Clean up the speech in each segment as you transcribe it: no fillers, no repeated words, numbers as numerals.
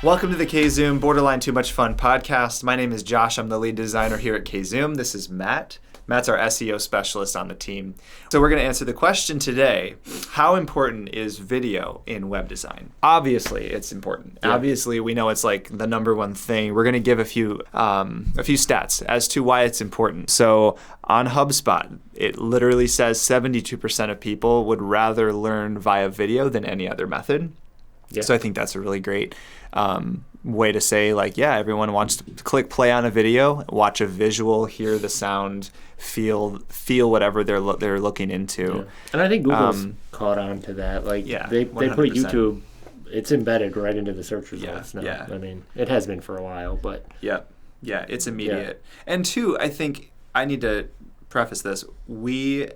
Welcome to the KZoom Borderline Too Much Fun podcast. My name is Josh. I'm the lead designer here at KZoom. This is Matt. Matt's our SEO specialist on the team. So we're going to answer the question today, how important is video in web design? Obviously, it's important. Yeah. Obviously, we know it's like the number one thing. We're going to give a few stats as to why it's important. So on HubSpot, it literally says 72% of people would rather learn via video than any other method. Yeah. So I think that's a really great way to say, like, yeah, everyone wants to click play on a video, watch a visual, hear the sound, feel whatever they're looking into. Yeah. And I think Google's caught on to that. Like, they put YouTube, it's embedded right into the search results now. Yeah. I mean, it has been for a while, but yeah, it's immediate. Yeah. And two, I think I need to preface this. We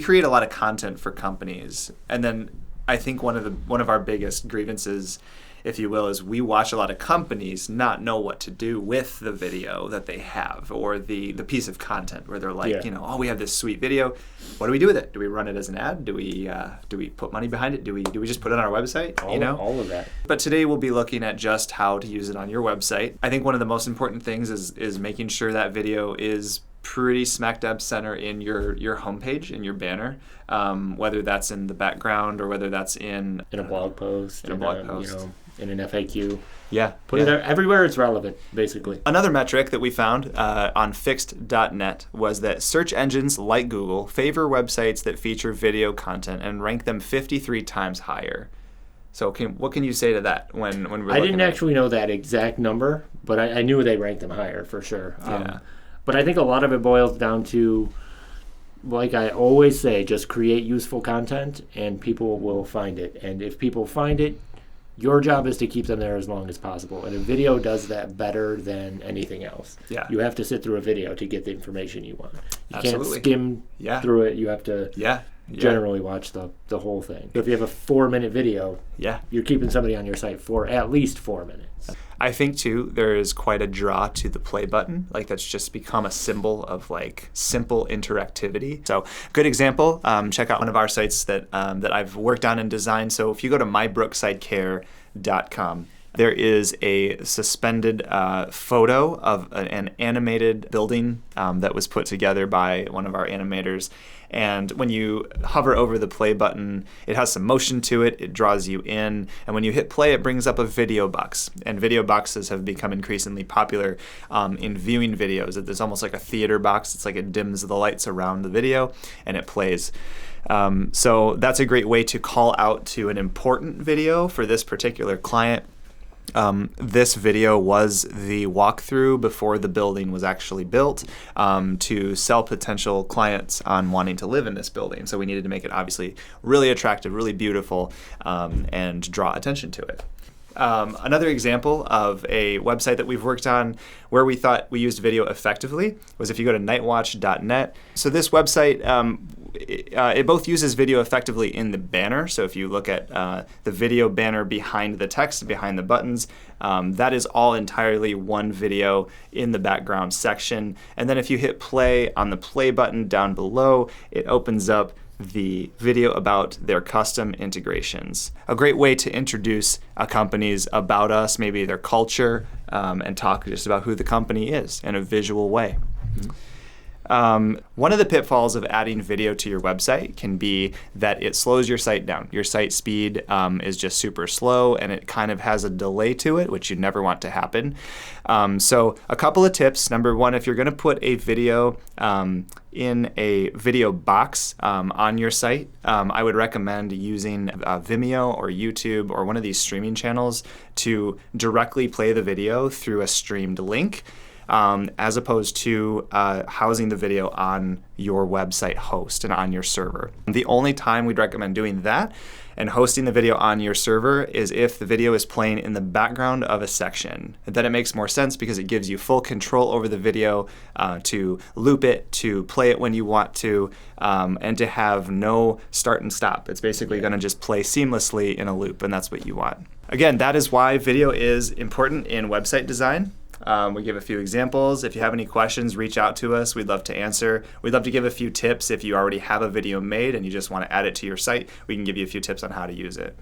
create a lot of content for companies, and then I think one of our biggest grievances, if you will, is we watch a lot of companies not know what to do with the video that they have or the piece of content where they're like, oh, we have this sweet video. What do we do with it? Do we run it as an ad? Do we put money behind it? Do we just put it on our website? All of that. But today we'll be looking at just how to use it on your website. I think one of the most important things is making sure that video is pretty smack dab center in your homepage, in your banner, whether that's in the background or whether that's in a blog post, in an FAQ. Yeah. Put it everywhere it's relevant, basically. Another metric that we found on fixed.net was that search engines like Google favor websites that feature video content and rank them 53 times higher. So what can you say to that when we're I didn't actually know that exact number, but I knew they ranked them higher for sure. But I think a lot of it boils down to, like I always say, just create useful content and people will find it. And if people find it, your job is to keep them there as long as possible. And a video does that better than anything else. Yeah. You have to sit through a video to get the information you want. You can't skim through it. You have to generally watch the whole thing. So if you have a 4-minute video, you're keeping somebody on your site for at least 4 minutes. I think too there is quite a draw to the play button. Like, that's just become a symbol of like simple interactivity. So good example, check out one of our sites that I've worked on and designed. So if you go to mybrooksideCare.com, there is a suspended photo of an animated building that was put together by one of our animators. And when you hover over the play button, it has some motion to it. It draws you in. And when you hit play, it brings up a video box. And video boxes have become increasingly popular in viewing videos. It's almost like a theater box. It's like it dims the lights around the video and it plays. So that's a great way to call out to an important video for this particular client. This video was the walkthrough before the building was actually built to sell potential clients on wanting to live in this building. So we needed to make it obviously really attractive, really beautiful, and draw attention to it. Another example of a website that we've worked on where we thought we used video effectively was if you go to nightwatch.net. So this website, it both uses video effectively in the banner. So if you look at the video banner behind the text, behind the buttons, that is all entirely one video in the background section. And then if you hit play on the play button down below, it opens up the video about their custom integrations. A great way to introduce a company's about us, maybe their culture, and talk just about who the company is in a visual way. Mm-hmm. One of the pitfalls of adding video to your website can be that it slows your site down. Your site speed is just super slow and it kind of has a delay to it, which you never want to happen. So a couple of tips. Number one, if you're going to put a video in a video box on your site, I would recommend using Vimeo or YouTube or one of these streaming channels to directly play the video through a streamed link. As opposed to housing the video on your website host and on your server. The only time we'd recommend doing that and hosting the video on your server is if the video is playing in the background of a section. And then it makes more sense because it gives you full control over the video to loop it, to play it when you want to, and to have no start and stop. It's basically going to just play seamlessly in a loop, and that's what you want. Again, that is why video is important in website design. We give a few examples. If you have any questions, reach out to us. We'd love to answer. We'd love to give a few tips. If you already have a video made and you just want to add it to your site, we can give you a few tips on how to use it.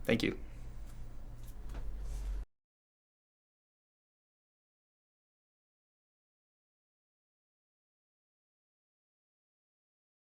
Thank you.